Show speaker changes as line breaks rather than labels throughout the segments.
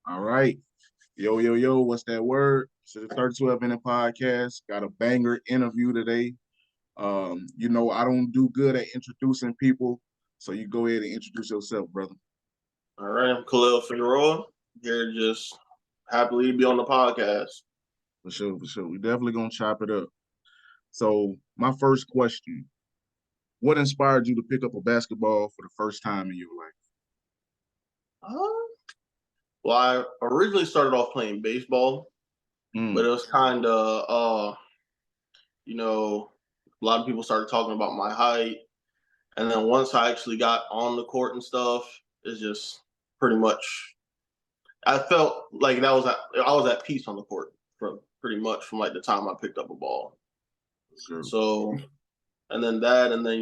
All right. Yo, yo, yo, what's that word? So the 32 Minute Podcast got a banger interview today. I don't do good at introducing people, so you go ahead and introduce yourself, brother.
All right, I'm Chalil Figueroa. Here just happily to be on the podcast.
For sure, for sure. We're definitely gonna chop it up. So my first question, what inspired you to pick up a basketball for the first time in your life?
Uh, well, I originally started off playing baseball, but it was kind of, a lot of people started talking about my height. And then once I actually got on the court and stuff, it's just pretty much, I felt like I was at peace on the court from pretty much from like the time I picked up a ball.
Sure.
So, and then that, and then,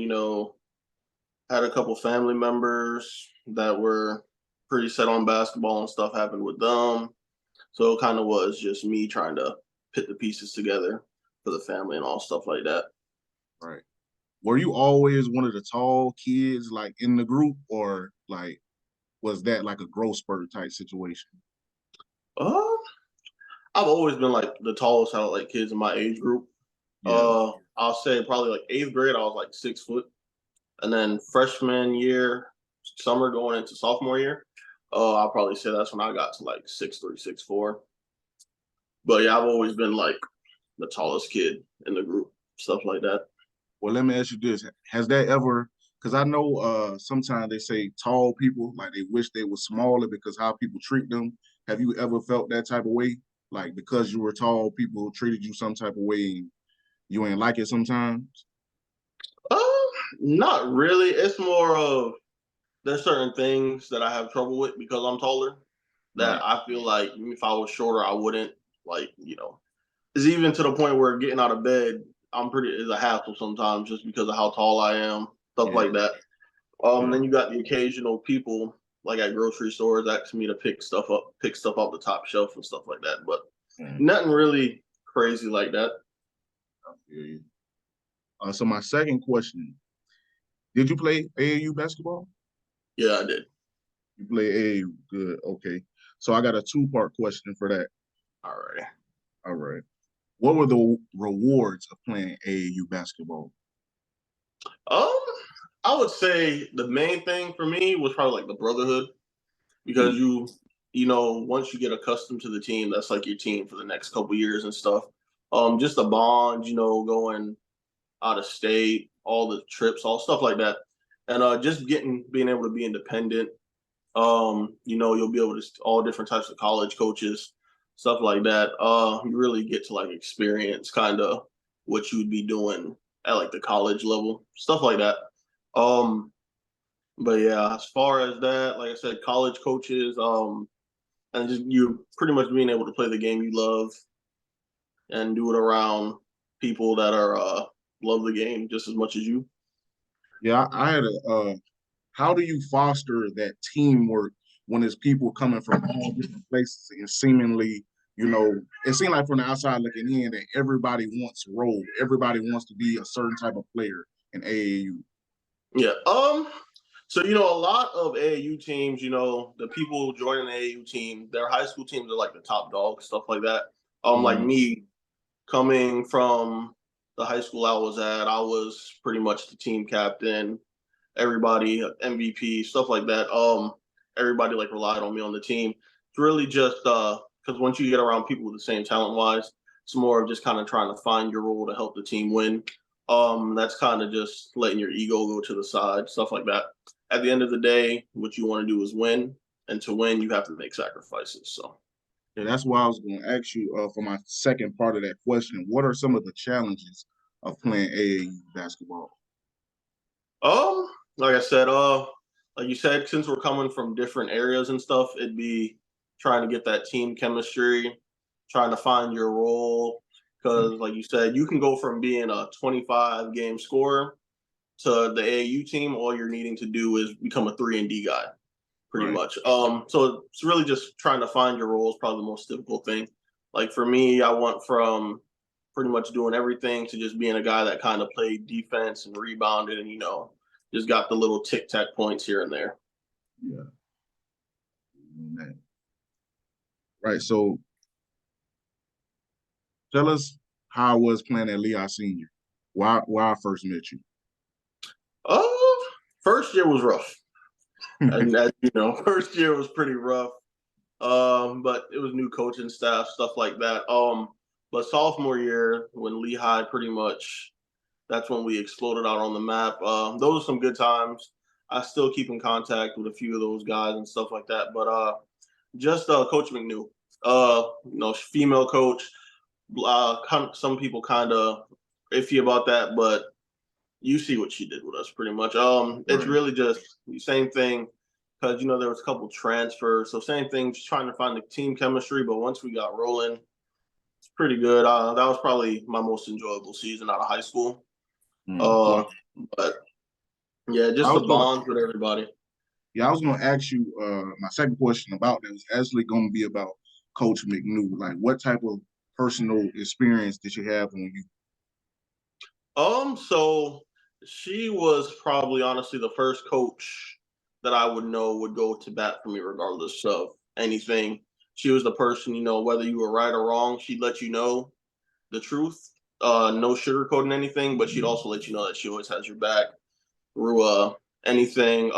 had a couple family members that were pretty set on basketball and stuff happened with them. So it kind of was just me trying to put the pieces together for the family and all stuff like that.
Right. Were you always one of the tall kids like in the group, or like was that like a growth spurt type situation?
Uh, I've always been like the tallest out of like kids in my age group.
Yeah.
I'll say probably like eighth grade, I was like 6 foot. And then freshman year, summer going into sophomore year, I'll probably say that's when I got to like 6'3", 6'4". But yeah, I've always been like the tallest kid in the group, stuff like that.
Well, let me ask you this. Has that ever, because I know sometimes they say tall people, like they wish they were smaller because how people treat them. Have you ever felt that type of way? Like because you were tall, people treated you some type of way and you ain't like it sometimes?
Uh, Not really. It's more of there's certain things that I have trouble with because I'm taller that
Right.
I feel like if I was shorter, I wouldn't like, it's even to the point where getting out of bed, is a hassle sometimes just because of how tall I am, stuff
Yeah.
like that. Then you got the occasional people like at grocery stores asking me to pick stuff off the top shelf and stuff like that. But nothing really crazy like that.
I feel you. So my second question, did you play AAU basketball?
Yeah, I did.
You play AAU, good, okay. So I got a two-part question for that.
All right.
All right. What were the rewards of playing AAU basketball?
Um, I would say the main thing for me was probably like the brotherhood because once you get accustomed to the team, that's like your team for the next couple years and stuff. Just the bond, going out of state, all the trips, all stuff like that, and just being able to be independent. You'll be able to all different types of college coaches, stuff like that. You really get to like experience kind of what you would be doing at like the college level, stuff like that. Um, but yeah, as far as that, like I said, college coaches, and just you pretty much being able to play the game you love and do it around people that are love the game just as much as you.
Yeah, I had how do you foster that teamwork when it's people coming from all different places and seemingly, it seemed like from the outside looking in that everybody wants role, everybody wants to be a certain type of player in AAU.
Yeah. So a lot of AAU teams, the people joining the AAU team, their high school teams are like the top dogs, stuff like that. Like me coming from the high school I was at, I was pretty much the team captain. Everybody MVP, stuff like that. Everybody like relied on me on the team. It's really just because once you get around people with the same talent wise, it's more of just kind of trying to find your role to help the team win. That's kind of just letting your ego go to the side, stuff like that. At the end of the day, what you want to do is win, and to win, you have to make sacrifices. So,
Yeah, that's why I was going to ask you for my second part of that question. What are some of the challenges of playing AAU basketball?
um, like I said, like you said, since we're coming from different areas and stuff, it'd be trying to get that team chemistry, trying to find your role. Because, like you said, you can go from being a 25 game scorer to the AAU team. All you're needing to do is become a 3-and-D guy, pretty
Right.
much. So it's really just trying to find your role is probably the most difficult thing. Like for me, I went from pretty much doing everything to just being a guy that kind of played defense and rebounded and, just got the little tic tac points here and there.
Yeah. Right. So tell us how it was playing at Lehigh Senior. Why I first met you.
First year was rough. And as you know, first year was pretty rough. But it was new coaching staff, stuff like that. But sophomore year, when Lehigh pretty much, that's when we exploded out on the map. Those are some good times. I still keep in contact with a few of those guys and stuff like that. But just Coach McNew, female coach. Some people kind of iffy about that, but you see what she did with us pretty much. It's
Right.
really just the same thing because there was a couple transfers, so same thing, just trying to find the team chemistry. But once we got rolling, it's pretty good. That was probably my most enjoyable season out of high school.
Well,
But yeah,
I
just the
was gonna
bonds with everybody.
I was gonna ask you my second question about that was actually gonna be about Coach McNew. Like what type of personal experience did you have when you
So she was probably honestly the first coach that I would know would go to bat for me regardless of anything. She was the person, whether you were right or wrong, she'd let you know the truth. No sugarcoating anything, but she'd also let you know that she always has your back through anything.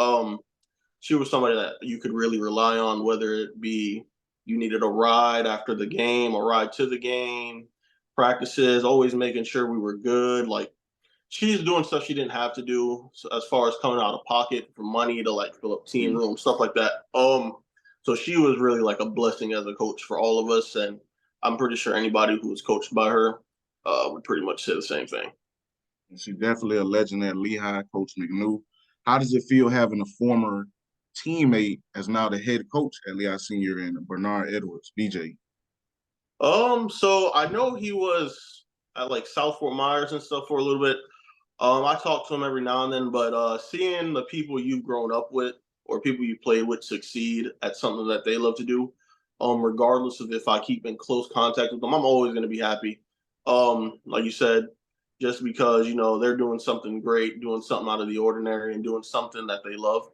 She was somebody that you could really rely on, whether it be you needed a ride after the game, a ride to the game, practices, always making sure we were good. Like she's doing stuff she didn't have to do, so as far as coming out of pocket for money to like fill up team room, stuff like that. So she was really like a blessing as a coach for all of us, and I'm pretty sure anybody who was coached by her would pretty much say the same thing.
she's definitely a legend at Lehigh, Coach McNew. How does it feel having a former teammate as now the head coach at Lehigh Senior and Bernard Edwards, BJ?
So I know he was at like South Fort Myers and stuff for a little bit. I talk to him every now and then, but seeing the people you've grown up with or people you played with succeed at something that they love to do, regardless of if I keep in close contact with them, I'm always going to be happy. Like you said, just because they're doing something great, doing something out of the ordinary, and doing something that they love.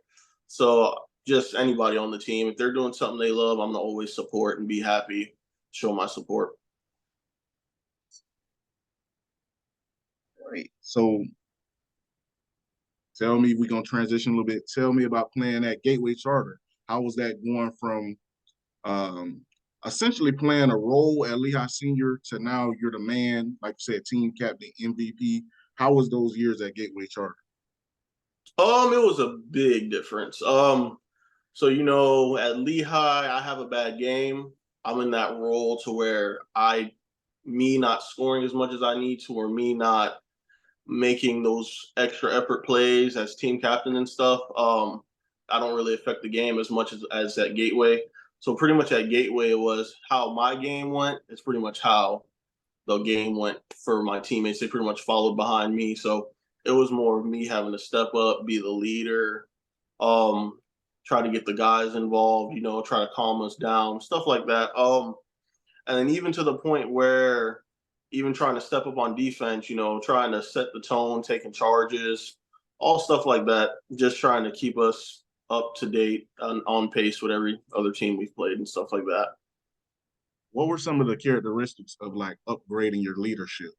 So just anybody on the team, if they're doing something they love, I'm gonna always support and be happy, show my support.
Right. So tell me, we're gonna transition a little bit. Tell me about playing at Gateway Charter. How was that going from um, essentially playing a role at Lehigh Senior to now you're the man, like you said, team captain, MVP? How was those years at Gateway Charter?
It was a big difference. So at Lehigh, I have a bad game. I'm in that role to where me not scoring as much as I need to, or me not making those extra effort plays as team captain and stuff. I don't really affect the game as much as at Gateway. So pretty much at Gateway, it was how my game went. It's pretty much how the game went for my teammates. They pretty much followed behind me. So it was more of me having to step up, be the leader, um, try to get the guys involved, try to calm us down, stuff like that. And then even to the point where even trying to step up on defense, trying to set the tone, taking charges, all stuff like that, just trying to keep us up to date and on pace with every other team we've played and stuff like that.
What were some of the characteristics of like upgrading your leadership?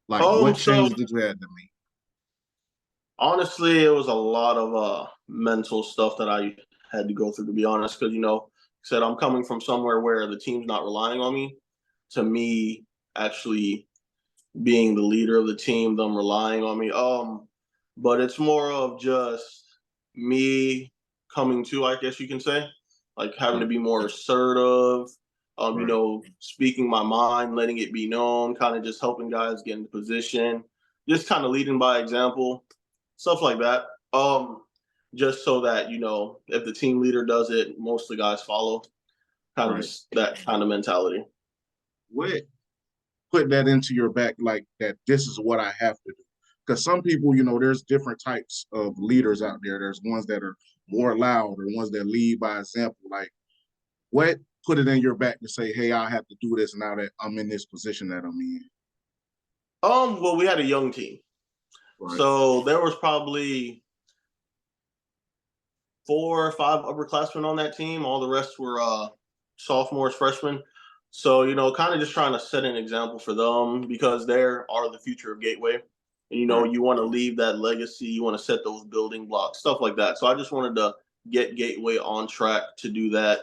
Like what
So
changes did you have to make?
honestly, it was a lot of mental stuff that I had to go through, to be honest, because said I'm coming from somewhere where the team's not relying on me. To me, actually being the leader of the team, them relying on me. But it's more of just me coming to, I guess you can say, like having to be more assertive.
Right.
Speaking my mind, letting it be known, kind of just helping guys get into position, just kind of leading by example, stuff like that. Just so that if the team leader does it, most of the guys follow. Kind of
Right.
just that kind of mentality.
What put that into your back like that this is what I have to do? Because some people, there's different types of leaders out there. There's ones that are more loud or ones that lead by example. Like what put it in your back to say, hey, I have to do this now that I'm in this position that I'm in?
Well, we had a young team.
Right.
So there was probably 4 or 5 upperclassmen on that team. All the rest were sophomores, freshmen. So, kind of just trying to set an example for them because they are the future of Gateway. And,
Right.
you want to leave that legacy. You want to set those building blocks, stuff like that. So I just wanted to get Gateway on track to do that.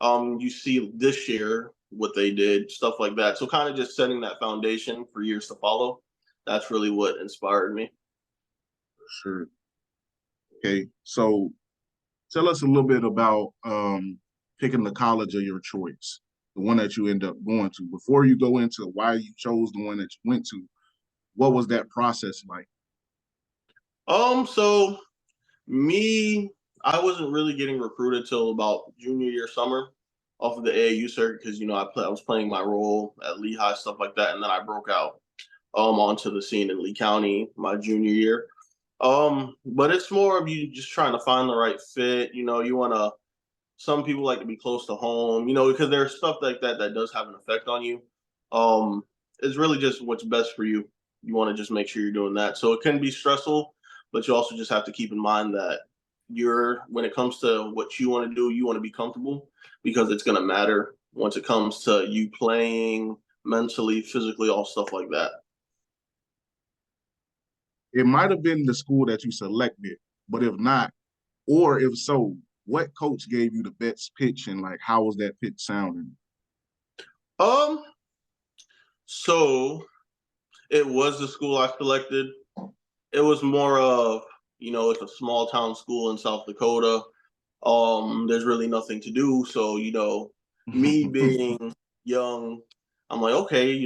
You see this year what they did, stuff like that. So kind of just setting that foundation for years to follow. That's really what inspired me.
Sure. Okay. So tell us a little bit about picking the college of your choice, the one that you end up going to. Before you go into why you chose the one that you went to, what was that process like?
So me, I wasn't really getting recruited till about junior year summer off of the AAU circuit because I was playing my role at Lehigh, stuff like that, and then I broke out onto the scene in Lee County my junior year. But it's more of you just trying to find the right fit. You want to. Some people like to be close to home, because there's stuff like that that does have an effect on you. Um, it's really just what's best for you. You want to just make sure you're doing that. So it can be stressful, but you also just have to keep in mind that when it comes to what you want to do, you want to be comfortable because it's going to matter once it comes to you playing mentally, physically, all stuff like that.
It might have been the school that you selected, but if not, or if so, what coach gave you the best pitch and like how was that pitch sounding?
Um, so it was the school I selected. It was more of, it's a small town school in South Dakota. There's really nothing to do. So, me being young, I'm like, okay,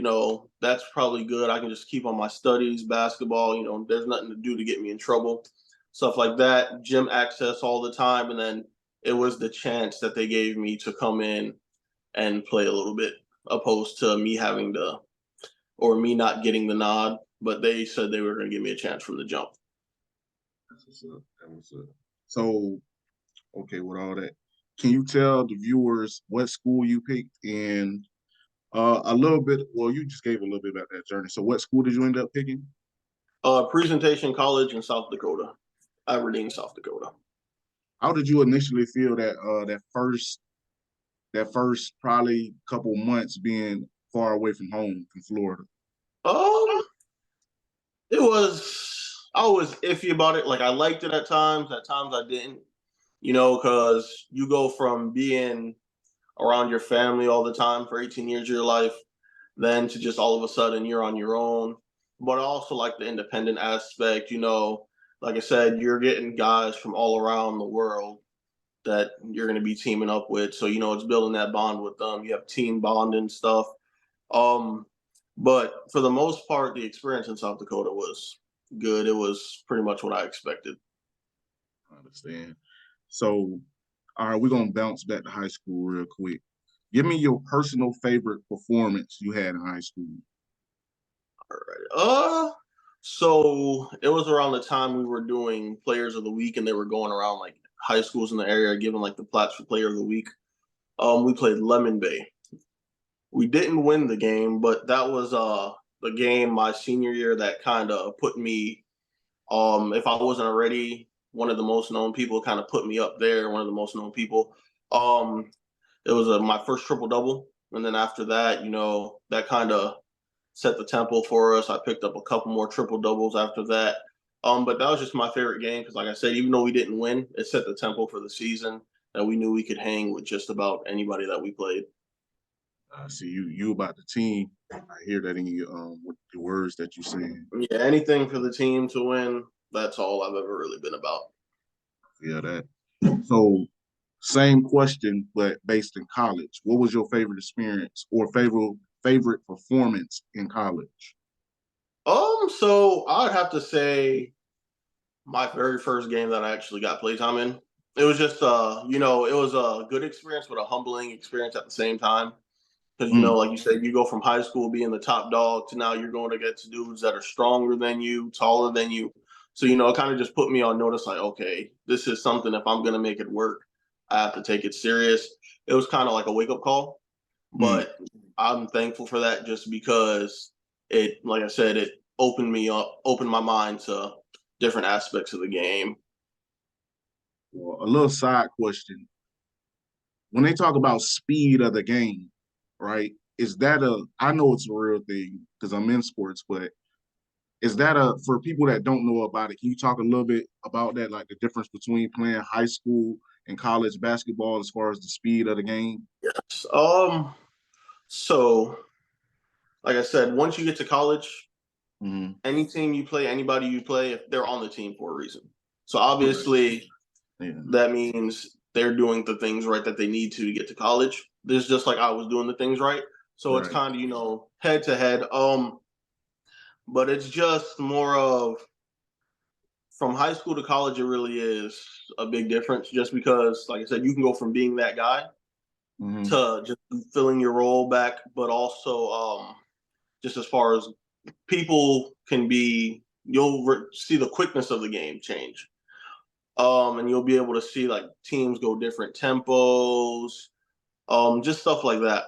that's probably good. I can just keep on my studies, basketball, there's nothing to do to get me in trouble, stuff like that, gym access all the time. And then it was the chance that they gave me to come in and play a little bit, opposed to me having to, or me not getting the nod, but they said they were going to give me a chance from the jump.
That's what's up. That was up. So, okay, with all that, can you tell the viewers what school you picked and a little bit? Well, you just gave a little bit about that journey. So, what school did you end up picking?
Presentation College in South Dakota, Aberdeen, South Dakota.
How did you initially feel that that first probably couple months being far away from home from Florida?
Um, I was iffy about it. Like I liked it at times I didn't, because you go from being around your family all the time for 18 years of your life, then to just all of a sudden you're on your own. But I also like the independent aspect, like I said, you're getting guys from all around the world that you're going to be teaming up with. So, it's building that bond with them. You have team bond and stuff. Um, but for the most part, the experience in South Dakota was good. It was pretty much what I expected.
I understand. So, all right, we're gonna bounce back to high school real quick. Give me your personal favorite performance you had in high school.
All right. So it was around the time we were doing Players of the Week, and they were going around like high schools in the area giving like the plaques for Player of the Week. We played Lemon Bay. We didn't win the game, but that was the game my senior year that kind of put me. If I wasn't already one of the most known people, kind of put me up there. One of the most known people. Um, it was my first triple double, and then after that, that kind of set the tempo for us. I picked up a couple more triple doubles after that. But that was just my favorite game because, like I said, even though we didn't win, it set the tempo for the season that we knew we could hang with just about anybody that we played.
I see you about the team. I hear that in your with the words that you saying.
Yeah, anything for the team to win. That's all I've ever really been about.
Yeah, that. So, same question, but based in college. What was your favorite experience or favorite performance in college?
So I'd have to say my very first game that I actually got playtime in. It was just it was a good experience, but a humbling experience at the same time. Because
Mm,
like you said, you go from high school being the top dog to now you're going against dudes that are stronger than you, taller than you. So it kind of just put me on notice, like, okay, this is something. If I'm gonna make it work, I have to take it serious. It was kind of like a wake up call,
mm.
but I'm thankful for that just because like I said, it opened my mind to different aspects of the game.
Well, a little side question. when they talk about speed of the game, right? Is that I know it's a real thing because I'm in sports, but is that for people that don't know about it, can you talk a little bit about that, like the difference between playing high school and college basketball as far as the speed of the game?
Yes. So like I said, once you get to college, any team you play, anybody you play, they're on the team for a reason. So obviously, that means they're doing the things right that they need to get to college. This just like I was doing the things right. So it's kind of, head to head. But it's just more of from high school to college, it really is a big difference just because, like I said, you can go from being that guy to just filling your role back, but also just as far as people can be, you'll see the quickness of the game change. And you'll be able to see like teams go different tempos, just stuff like that.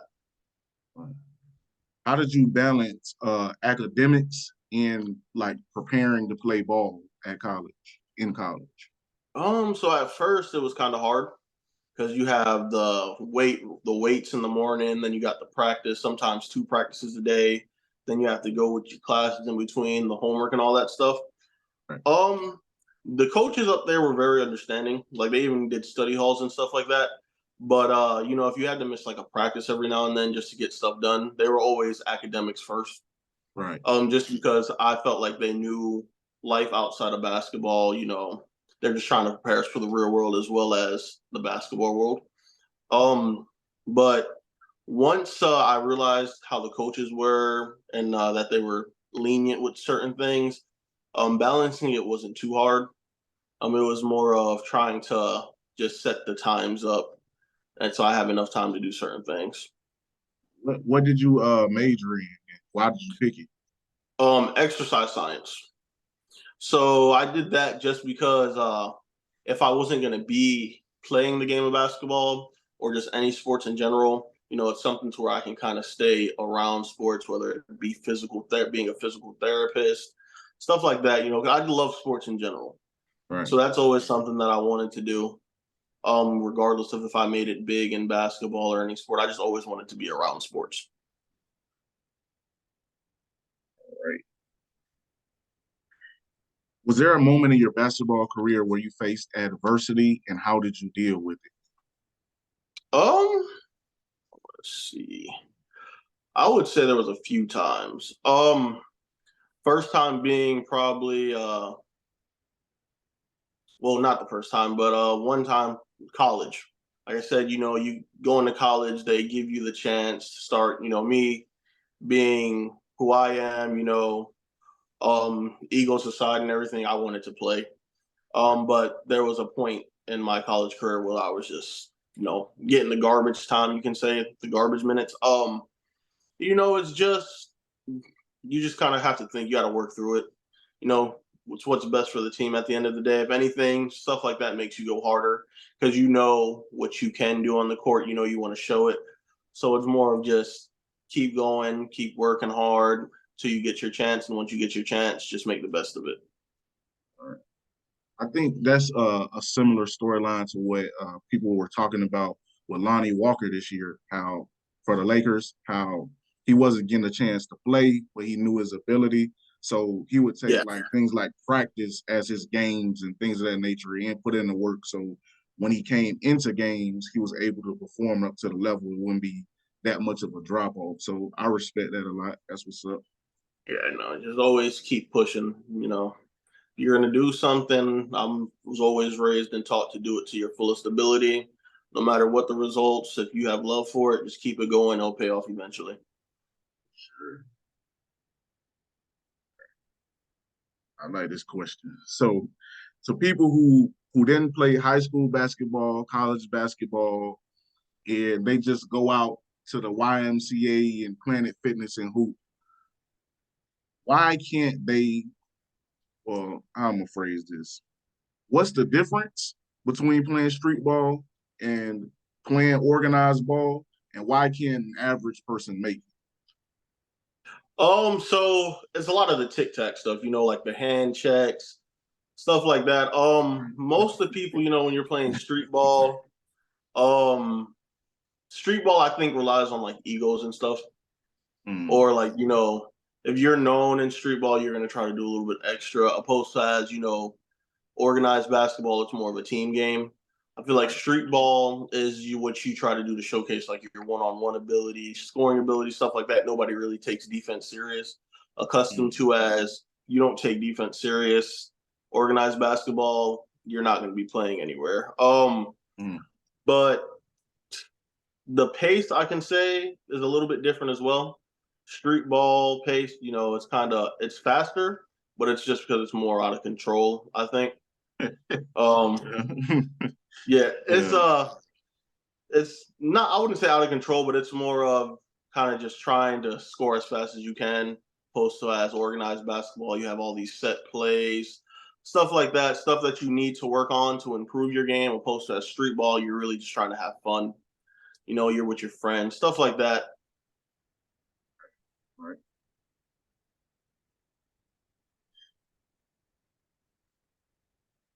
How did you balance academics and like preparing to play ball in college?
So at first it was kind of hard because you have the weights in the morning, then you got the practice, sometimes 2 practices a day, then you have to go with your classes in between, the homework and all that stuff.
Right.
The coaches up there were very understanding. Like they even did study halls and stuff like that. But if you had to miss like a practice every now and then just to get stuff done, they were always academics first.
Right.
Just because I felt like they knew life outside of basketball, they're just trying to prepare us for the real world as well as the basketball world. But once I realized how the coaches were and that they were lenient with certain things, balancing it wasn't too hard. It was more of trying to just set the times up, and so I have enough time to do certain things.
What did you major in? Why did you pick it?
Exercise science. So I did that just because if I wasn't going to be playing the game of basketball or just any sports in general, it's something to where I can kind of stay around sports, whether it be being a physical therapist, stuff like that. I love sports in general.
Right.
So that's always something that I wanted to do, regardless of if I made it big in basketball or any sport. I just always wanted to be around sports.
Right. Was there a moment in your basketball career where you faced adversity, and how did you deal with it?
Let's see. I would say there was a few times. First time being probably well, not the first time, but one time college. Like I said, you go into college, they give you the chance to start, me being who I am, egos aside and everything, I wanted to play. But there was a point in my college career where I was just, getting the garbage time, you can say, the garbage minutes. It's just you just kind of have to think you got to work through it. It's what's best for the team at the end of the day. If anything, stuff like that makes you go harder because you know what you can do on the court. You want to show it. So it's more of just keep going, keep working hard till you get your chance. And once you get your chance, just make the best of it.
All right. I think that's a similar storyline to what people were talking about with Lonnie Walker this year, how for the Lakers, how he wasn't getting a chance to play, but he knew his ability. So he would take like things like practice as his games and things of that nature and put in the work. So when he came into games, he was able to perform up to the level. It wouldn't be that much of a drop off. So I respect that a lot. That's what's up.
Yeah, no, just always keep pushing. You're going to do something. I was always raised and taught to do it to your fullest ability. No matter what the results, if you have love for it, just keep it going. It'll pay off eventually.
Sure. I like this question. So people who didn't play high school basketball, college basketball, and they just go out to the YMCA and Planet Fitness and hoop, why can't they, well, how I'm gonna phrase this? What's the difference between playing street ball and playing organized ball, and why can't an average person make it?
So it's a lot of the tic tac stuff, like the hand checks, stuff like that. Most of the people, when you're playing street ball, street ball, I think, relies on like egos and stuff.
Mm.
Or like, if you're known in street ball, you're gonna try to do a little bit extra, opposed to as, organized basketball, it's more of a team game. I feel like street ball is what you try to do to showcase like your one-on-one ability, scoring ability, stuff like that. Nobody really takes defense serious. Accustomed to as you don't take defense serious. Organized basketball, you're not going to be playing anywhere. But the pace, I can say, is a little bit different as well. Street ball pace, it's faster, but it's just because it's more out of control, I think. Yeah, it's not, I wouldn't say out of control, but it's more of kind of just trying to score as fast as you can. Opposed to as organized basketball, you have all these set plays, stuff like that, stuff that you need to work on to improve your game. Opposed to as street ball, you're really just trying to have fun. You're with your friends, stuff like that.
Right.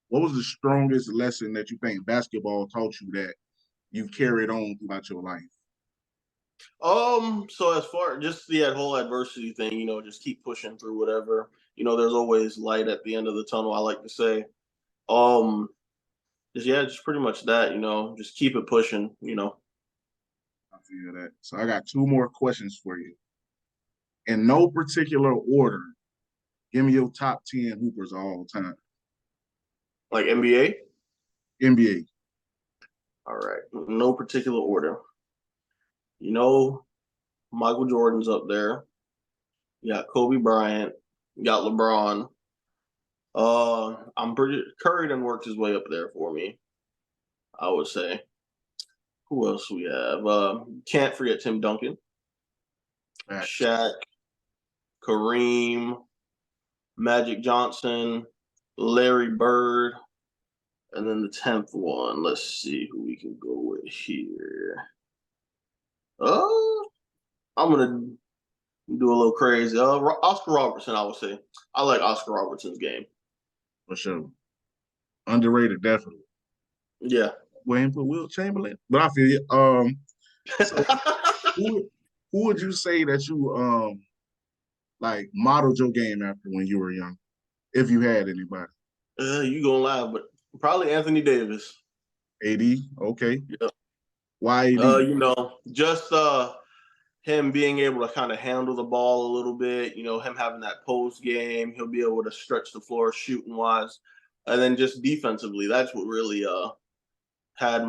What was the strongest lesson that you think basketball taught you that you've carried on throughout your life?
So as far just the whole adversity thing, just keep pushing through whatever. There's always light at the end of the tunnel, I like to say. Just pretty much that, just keep it pushing.
I feel that. So I got two more questions for you. In no particular order, give me your top 10 hoopers of all time.
Like NBA?
NBA.
All right. No particular order. Michael Jordan's up there. You got Kobe Bryant. You got LeBron. I'm pretty Curry done worked his way up there for me, I would say. Who else we have? Can't forget Tim Duncan. Shaq, Kareem, Magic Johnson, Larry Bird, and then the 10th one. Let's see who we can go with here. I'm gonna do a little crazy. Oscar Robertson, I would say. I like Oscar Robertson's game.
For sure. Underrated, definitely.
Yeah.
Waiting for Wilt Chamberlain. But I feel you. So who would you say that you like modeled your game after when you were young? If you had anybody.
You gonna laugh, but probably Anthony Davis.
AD, okay.
Yeah.
Why AD?
Just him being able to kind of handle the ball a little bit, him having that post game, he'll be able to stretch the floor shooting wise. And then just defensively, that's what really had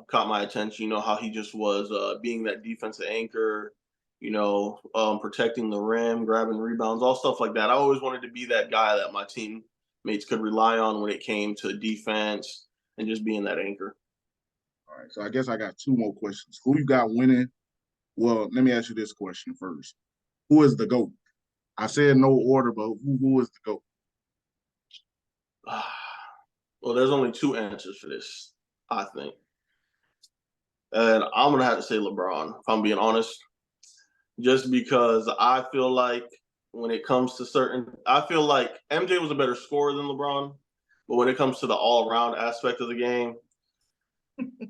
caught my attention, how he just was being that defensive anchor, protecting the rim, grabbing rebounds, all stuff like that. I always wanted to be that guy that my teammates could rely on when it came to defense and just being that anchor.
All right, so I guess I got two more questions. Who you got winning? Well, let me ask you this question first. Who is the GOAT? I said no order, but who is the GOAT?
Well, there's only two answers for this, I think. And I'm going to have to say LeBron, if I'm being honest. Just because I feel like when it comes to I feel like MJ was a better scorer than LeBron. But when it comes to the all-around aspect of the game,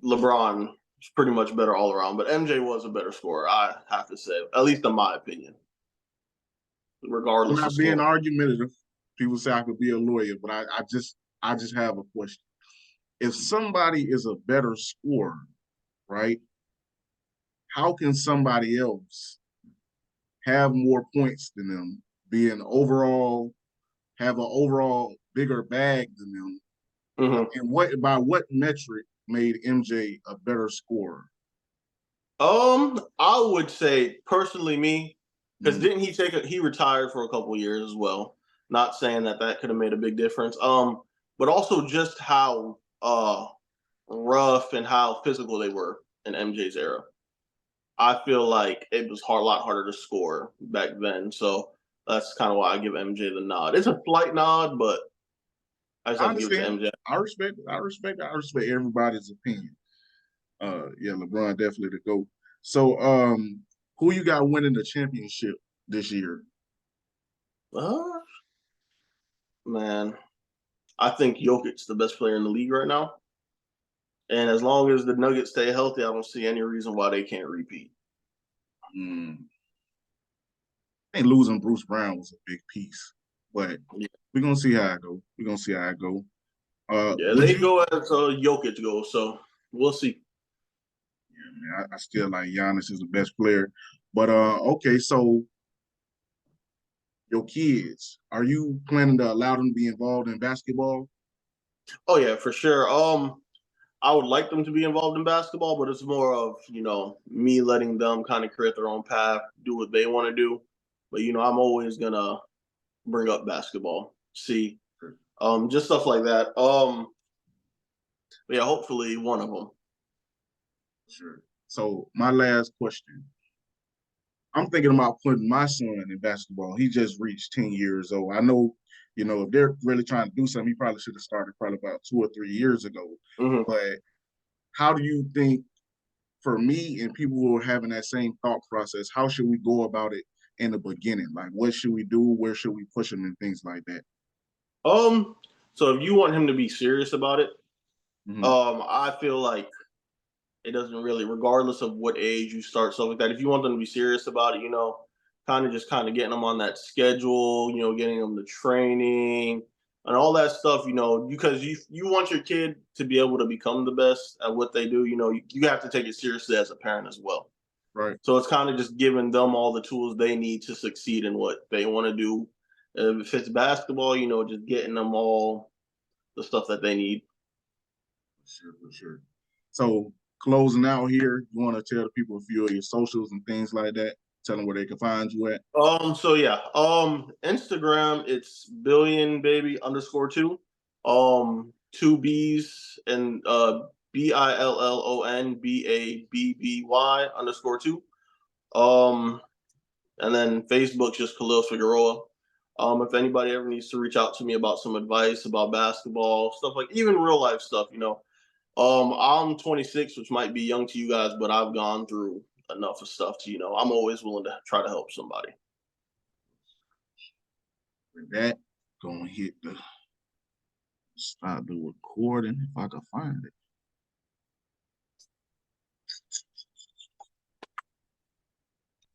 LeBron is pretty much better all around. But MJ was a better scorer, I have to say, at least in my opinion. Regardless
I'm
of
not being
scoring.
argumentative. People say I could be a lawyer, but I just have a question. If somebody is a better scorer, right? How can somebody else have more points than them, have an overall bigger bag than them?
Mm-hmm.
And by what metric made MJ a better scorer?
I would say personally me, because didn't he retired for a couple of years as well. Not saying that could have made a big difference. But also just how rough and how physical they were in MJ's era. I feel like it was a lot harder to score back then. So that's kind of why I give MJ the nod. It's a slight nod, but I just have to give it to MJ.
I respect everybody's opinion. Yeah, LeBron definitely the GOAT. So who you got winning the championship this year?
Man, I think Jokic's the best player in the league right now. And as long as the Nuggets stay healthy, I don't see any reason why they can't repeat.
I think losing Bruce Brown was a big piece, but
Yeah,
we're gonna see how it go. We're gonna see how it go.
yeah,
Would
they
you?
go as Jokic goes, so we'll see.
Yeah, man, I still like Giannis is the best player, but okay. So your kids, are you planning to allow them to be involved in basketball?
Oh yeah, for sure. I would like them to be involved in basketball, but it's more of me letting them kind of create their own path, do what they want to do. But I'm always gonna bring up basketball, see, just stuff like that. But yeah, hopefully one of them.
Sure. So my last question. I'm thinking about putting my son in basketball. He just reached 10 years old. I know, if they're really trying to do something, he probably should have started probably about 2 or 3 years ago.
Hmm.
But how do you think, for me and people who are having that same thought process, how should we go about it in the beginning? Like, what should we do? Where should we push him and things like that?
So if you want him to be serious about it,
Mm-hmm.
I feel like it doesn't really, regardless of what age you start stuff like that. If you want them to be serious about it, kind of getting them on that schedule, getting them the training and all that stuff, because you want your kid to be able to become the best at what they do. You have to take it seriously as a parent as well.
Right.
So it's kind of just giving them all the tools they need to succeed in what they want to do. If it's basketball, just getting them all the stuff that they need.
For sure. So closing out here, you want to tell the people a few of your socials and things like that? Tell them where they can find you at.
So yeah, Instagram, it's billion baby _2, 2 B's and BILLONBABBY _2. Um, and then Facebook's just Chalil Figueroa. If anybody ever needs to reach out to me about some advice about basketball, stuff like even real life stuff, I'm 26, which might be young to you guys, but I've gone through enough of stuff to, I'm always willing to try to help somebody.
With that, go and hit the stop the recording if I can find it.